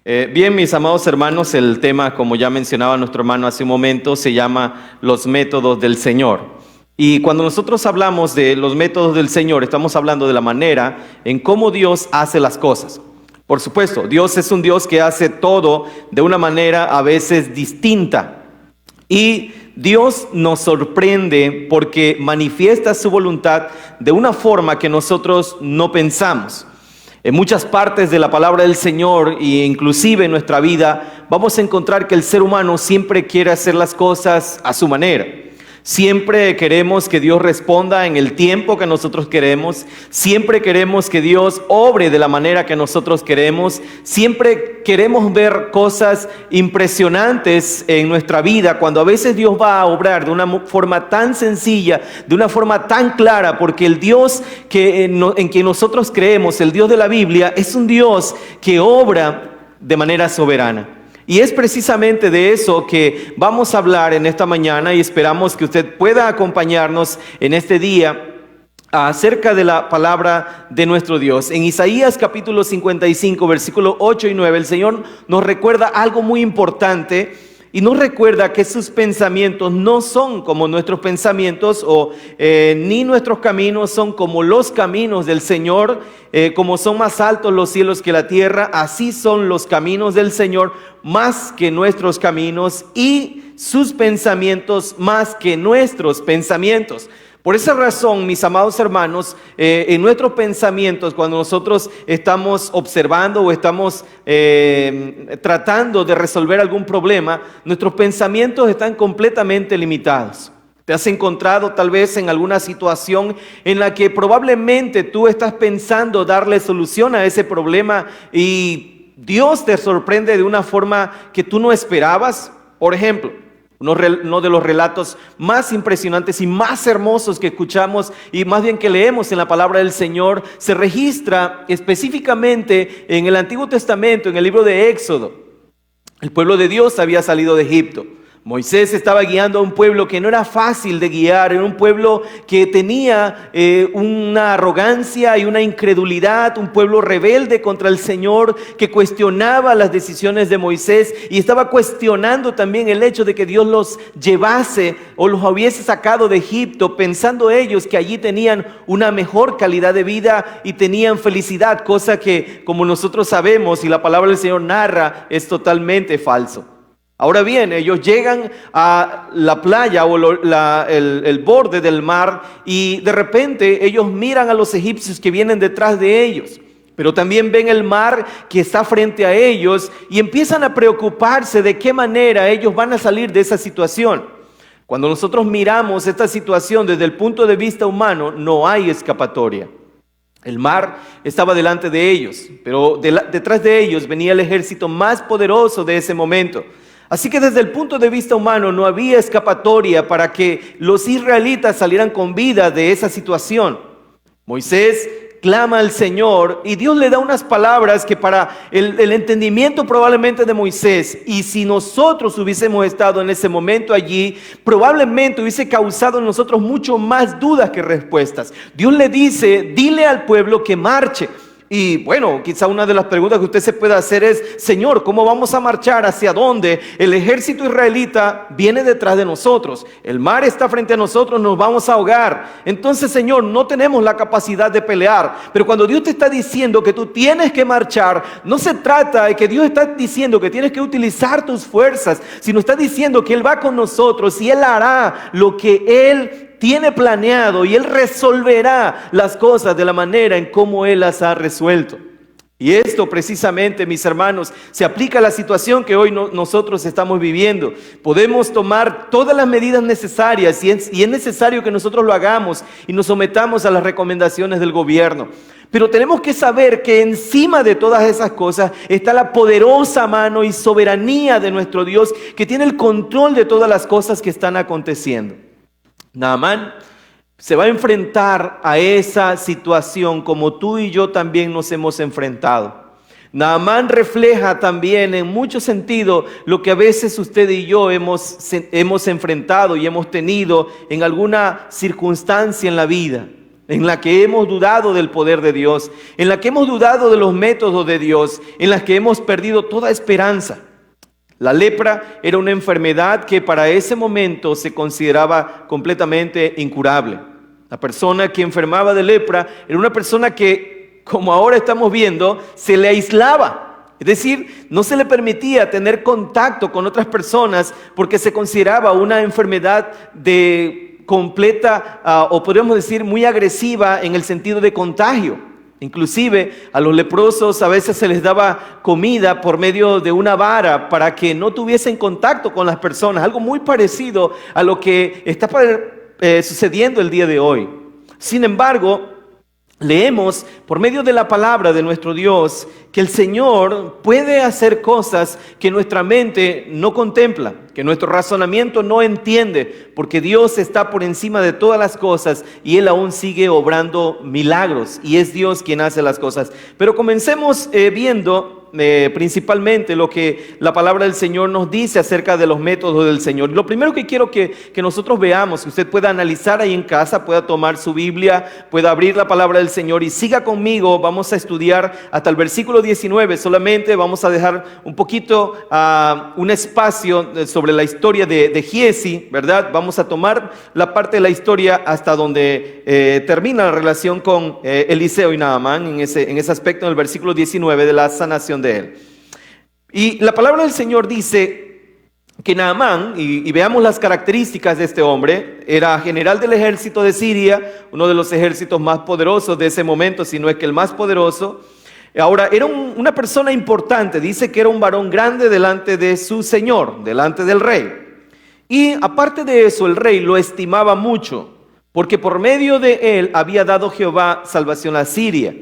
Bien, mis amados hermanos, el tema, como ya mencionaba nuestro hermano hace un momento, se llama los métodos del Señor. Y cuando nosotros hablamos de los métodos del Señor, estamos hablando de la manera en cómo Dios hace las cosas. Por supuesto, Dios es un Dios que hace todo de una manera a veces distinta. Y Dios nos sorprende porque manifiesta su voluntad de una forma que nosotros no pensamos. En muchas partes de la palabra del Señor e inclusive en nuestra vida vamos a encontrar que el ser humano siempre quiere hacer las cosas a su manera. Siempre queremos que Dios responda en el tiempo que nosotros queremos. Siempre queremos que Dios obre de la manera que nosotros queremos. Siempre queremos ver cosas impresionantes en nuestra vida, cuando a veces Dios va a obrar de una forma tan sencilla, de una forma tan clara, porque el Dios en quien nosotros creemos, el Dios de la Biblia, es un Dios que obra de manera soberana. Y es precisamente de eso que vamos a hablar en esta mañana, y esperamos que usted pueda acompañarnos en este día acerca de la palabra de nuestro Dios. En Isaías capítulo 55, versículos 8 y 9, el Señor nos recuerda algo muy importante. Y nos recuerda que sus pensamientos no son como nuestros pensamientos, ni nuestros caminos son como los caminos del Señor. Como son más altos los cielos que la tierra, así son los caminos del Señor más que nuestros caminos, y sus pensamientos más que nuestros pensamientos. Por esa razón, mis amados hermanos, en nuestros pensamientos, cuando nosotros estamos observando o estamos tratando de resolver algún problema, nuestros pensamientos están completamente limitados. Te has encontrado tal vez en alguna situación en la que probablemente tú estás pensando darle solución a ese problema y Dios te sorprende de una forma que tú no esperabas. Por ejemplo, uno de los relatos más impresionantes y más hermosos que escuchamos, y más bien que leemos en la palabra del Señor, se registra específicamente en el Antiguo Testamento, en el libro de Éxodo. El pueblo de Dios había salido de Egipto. Moisés estaba guiando a un pueblo que no era fácil de guiar, era un pueblo que tenía una arrogancia y una incredulidad, un pueblo rebelde contra el Señor, que cuestionaba las decisiones de Moisés y estaba cuestionando también el hecho de que Dios los llevase o los hubiese sacado de Egipto, pensando ellos que allí tenían una mejor calidad de vida y tenían felicidad, cosa que, como nosotros sabemos y la palabra del Señor narra, es totalmente falso. Ahora bien, ellos llegan a la playa o el borde del mar, y de repente ellos miran a los egipcios que vienen detrás de ellos, pero también ven el mar que está frente a ellos y empiezan a preocuparse de qué manera ellos van a salir de esa situación. Cuando nosotros miramos esta situación desde el punto de vista humano, no hay escapatoria. El mar estaba delante de ellos, pero detrás de ellos venía el ejército más poderoso de ese momento. Así que desde el punto de vista humano no había escapatoria para que los israelitas salieran con vida de esa situación. Moisés clama al Señor y Dios le da unas palabras que para el entendimiento probablemente de Moisés, y si nosotros hubiésemos estado en ese momento allí, probablemente hubiese causado en nosotros mucho más dudas que respuestas. Dios le dice: dile al pueblo que marche. Y bueno, quizá una de las preguntas que usted se puede hacer es: Señor, ¿cómo vamos a marchar? ¿Hacia dónde? El ejército israelita viene detrás de nosotros, el mar está frente a nosotros, nos vamos a ahogar. Entonces, Señor, no tenemos la capacidad de pelear. Pero cuando Dios te está diciendo que tú tienes que marchar, no se trata de que Dios está diciendo que tienes que utilizar tus fuerzas, sino está diciendo que Él va con nosotros y Él hará lo que Él tiene planeado, y Él resolverá las cosas de la manera en cómo Él las ha resuelto. Y esto precisamente, mis hermanos, se aplica a la situación que hoy nosotros estamos viviendo. Podemos tomar todas las medidas necesarias y es necesario que nosotros lo hagamos y nos sometamos a las recomendaciones del gobierno. Pero tenemos que saber que encima de todas esas cosas está la poderosa mano y soberanía de nuestro Dios, que tiene el control de todas las cosas que están aconteciendo. Naamán se va a enfrentar a esa situación como tú y yo también nos hemos enfrentado. Naamán refleja también en mucho sentido lo que a veces usted y yo hemos enfrentado y hemos tenido en alguna circunstancia en la vida. en la que hemos dudado del poder de Dios, en la que hemos dudado de los métodos de Dios, en la que hemos perdido toda esperanza. La lepra era una enfermedad que para ese momento se consideraba completamente incurable. La persona que enfermaba de lepra era una persona que, como ahora estamos viendo, se le aislaba. Es decir, no se le permitía tener contacto con otras personas porque se consideraba una enfermedad de completa, o podríamos decir muy agresiva en el sentido de contagio. Inclusive a los leprosos a veces se les daba comida por medio de una vara para que no tuviesen contacto con las personas, algo muy parecido a lo que está sucediendo el día de hoy. Sin embargo, leemos por medio de la palabra de nuestro Dios que el Señor puede hacer cosas que nuestra mente no contempla, que nuestro razonamiento no entiende, porque Dios está por encima de todas las cosas y Él aún sigue obrando milagros y es Dios quien hace las cosas. Pero comencemos viendo principalmente lo que la palabra del Señor nos dice acerca de los métodos del Señor. Lo primero que quiero que nosotros veamos, que usted pueda analizar ahí en casa, pueda tomar su Biblia, pueda abrir la palabra del Señor y siga conmigo. Vamos a estudiar hasta el versículo 19, solamente vamos a dejar un poquito un espacio sobre la historia de Giezi, ¿verdad? Vamos a tomar la parte de la historia hasta donde termina la relación con Eliseo y Naamán, en ese aspecto, en el versículo 19 de la sanación de él. Y la palabra del Señor dice que Naamán, y veamos las características de este hombre, era general del ejército de Siria, uno de los ejércitos más poderosos de ese momento, si no es que el más poderoso. Ahora, era una persona importante, dice que era un varón grande delante de su señor, delante del rey. Y aparte de eso, el rey lo estimaba mucho, porque por medio de él había dado Jehová salvación a Siria.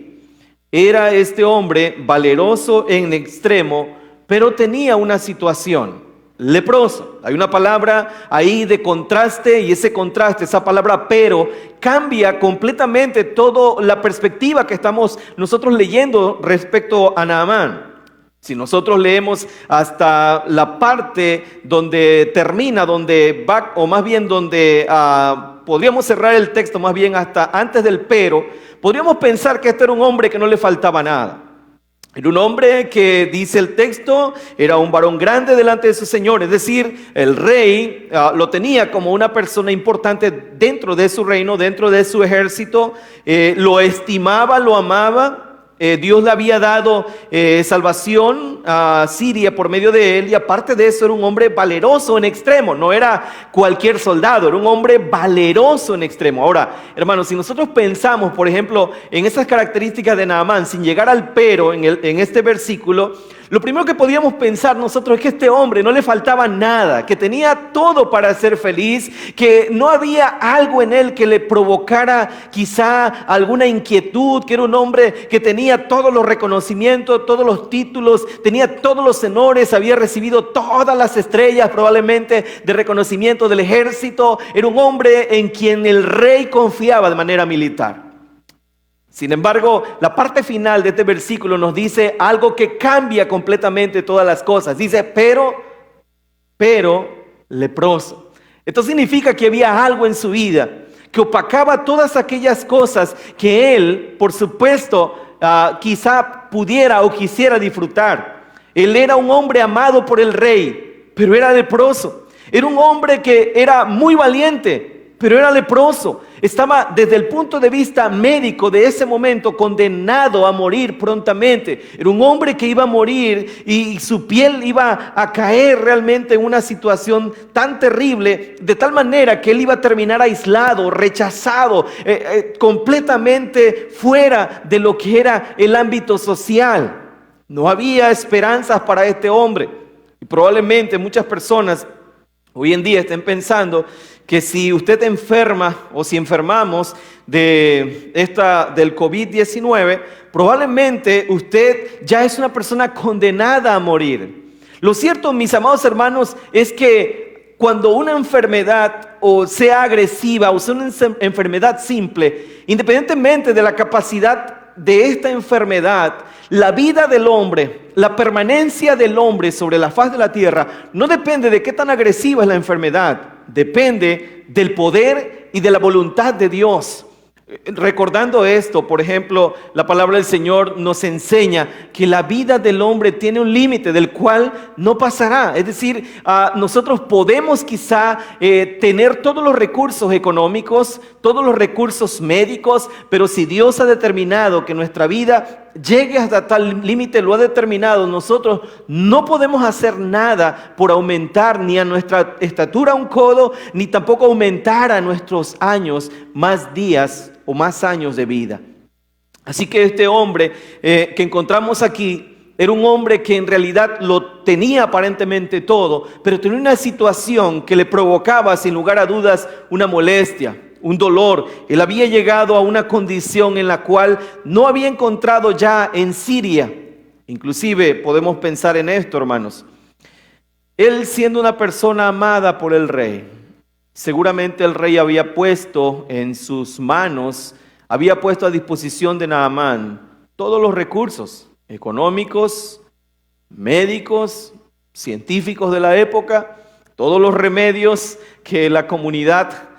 Era este hombre valeroso en extremo, pero tenía una situación: leproso. Hay una palabra ahí de contraste, y ese contraste, esa palabra pero, cambia completamente toda la perspectiva que estamos nosotros leyendo respecto a Naamán. Si nosotros leemos hasta la parte donde termina, donde va, o más bien donde podríamos cerrar el texto más bien hasta antes del pero, podríamos pensar que este era un hombre que no le faltaba nada. Era un hombre que, dice el texto, era un varón grande delante de su señor. Es decir, el rey lo tenía como una persona importante dentro de su reino, dentro de su ejército. Lo estimaba, lo amaba. Dios le había dado salvación a Siria por medio de él, y aparte de eso era un hombre valeroso en extremo. No era cualquier soldado, era un hombre valeroso en extremo. Ahora, hermanos, si nosotros pensamos, por ejemplo, en esas características de Naamán, sin llegar al pero en este versículo, lo primero que podíamos pensar nosotros es que este hombre no le faltaba nada, que tenía todo para ser feliz, que no había algo en él que le provocara quizá alguna inquietud, que era un hombre que tenía todos los reconocimientos, todos los títulos, tenía todos los honores, había recibido todas las estrellas probablemente de reconocimiento del ejército. Era un hombre en quien el rey confiaba de manera militar. Sin embargo, la parte final de este versículo nos dice algo que cambia completamente todas las cosas. Dice, pero leproso. Esto significa que había algo en su vida que opacaba todas aquellas cosas que él, por supuesto, quizá pudiera o quisiera disfrutar. Él era un hombre amado por el rey, pero era leproso. Era un hombre que era muy valiente, pero era leproso. Estaba desde el punto de vista médico de ese momento condenado a morir prontamente. Era un hombre que iba a morir y su piel iba a caer realmente en una situación tan terrible, de tal manera que él iba a terminar aislado, rechazado, completamente fuera de lo que era el ámbito social. No había esperanzas para este hombre. Y probablemente muchas personas hoy en día estén pensando que si usted enferma o si enfermamos del COVID-19, probablemente usted ya es una persona condenada a morir. Lo cierto, mis amados hermanos, es que cuando una enfermedad o sea agresiva o sea una enfermedad simple, independientemente de la capacidad de esta enfermedad, la vida del hombre, la permanencia del hombre sobre la faz de la tierra, no depende de qué tan agresiva es la enfermedad, depende del poder y de la voluntad de Dios. Recordando esto, por ejemplo, la palabra del Señor nos enseña que la vida del hombre tiene un límite del cual no pasará. Es decir, nosotros podemos quizá tener todos los recursos económicos, todos los recursos médicos, pero si Dios ha determinado que nuestra vida llegue hasta tal límite, lo ha determinado, nosotros no podemos hacer nada por aumentar ni a nuestra estatura un codo, ni tampoco aumentar a nuestros años más días o más años de vida. Así que este hombre que encontramos aquí era un hombre que en realidad lo tenía aparentemente todo, pero tenía una situación que le provocaba sin lugar a dudas una molestia, un dolor. Él había llegado a una condición en la cual no había encontrado ya en Siria. Inclusive podemos pensar en esto, hermanos. Él siendo una persona amada por el rey, seguramente el rey había puesto en sus manos, había puesto a disposición de Naamán todos los recursos económicos, médicos, científicos de la época, todos los remedios que la comunidad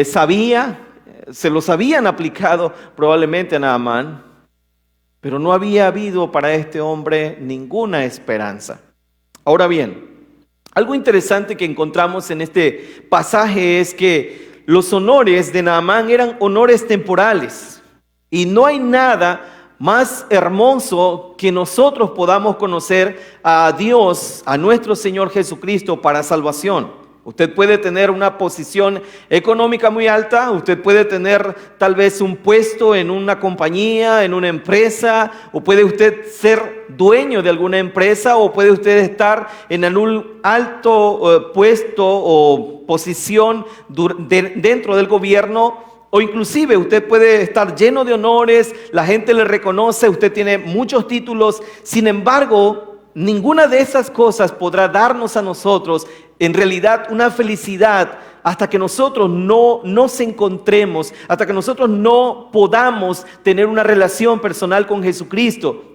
sabía, se los habían aplicado probablemente a Naamán, pero no había habido para este hombre ninguna esperanza. Ahora bien, algo interesante que encontramos en este pasaje es que los honores de Naamán eran honores temporales y no hay nada más hermoso que nosotros podamos conocer a Dios, a nuestro Señor Jesucristo para salvación. Usted puede tener una posición económica muy alta, usted puede tener tal vez un puesto en una compañía, en una empresa, o puede usted ser dueño de alguna empresa, o puede usted estar en un alto puesto o posición dentro del gobierno, o inclusive usted puede estar lleno de honores, la gente le reconoce, usted tiene muchos títulos. Sin embargo, ninguna de esas cosas podrá darnos a nosotros en realidad una felicidad hasta que nosotros no nos encontremos, hasta que nosotros no podamos tener una relación personal con Jesucristo.